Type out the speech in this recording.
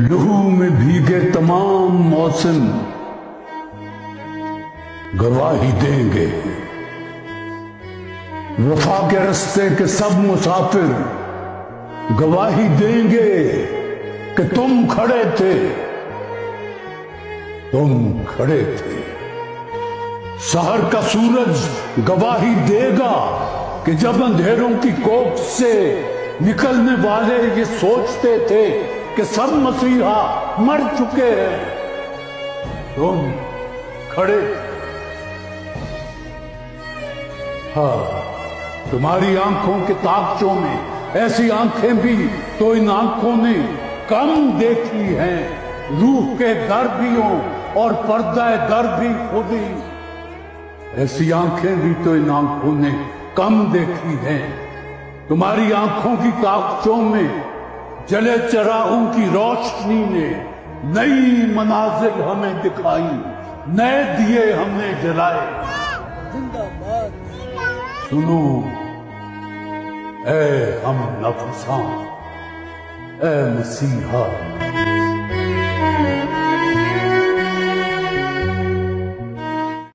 लहू में भीगे तमाम मौसम गवाही देंगे। वफा के रास्ते के सब मुसाफिर गवाही देंगे कि तुम खड़े थे, तुम खड़े थे। शहर का सूरज गवाही देगा कि जब अंधेरों की कोख से निकलने वाले ये सोचते थे कि सब मसीहा मर चुके हैं, तुम खड़े। हाँ, तुम्हारी आंखों के ताकचों में ऐसी आंखें भी तो इन आंखों ने कम देखी हैं। रूह के दर भी हो और पर्दा दर भी खुद ही। ऐसी आंखें भी तो इन आंखों ने कम देखी हैं। तुम्हारी आंखों की ताकचों में जले चरागों की रोशनी ने नई मनाजिल हमें दिखाई, नए दिए हमने जलाए। सुनो ऐ हम नफसां, ऐ मसीहा।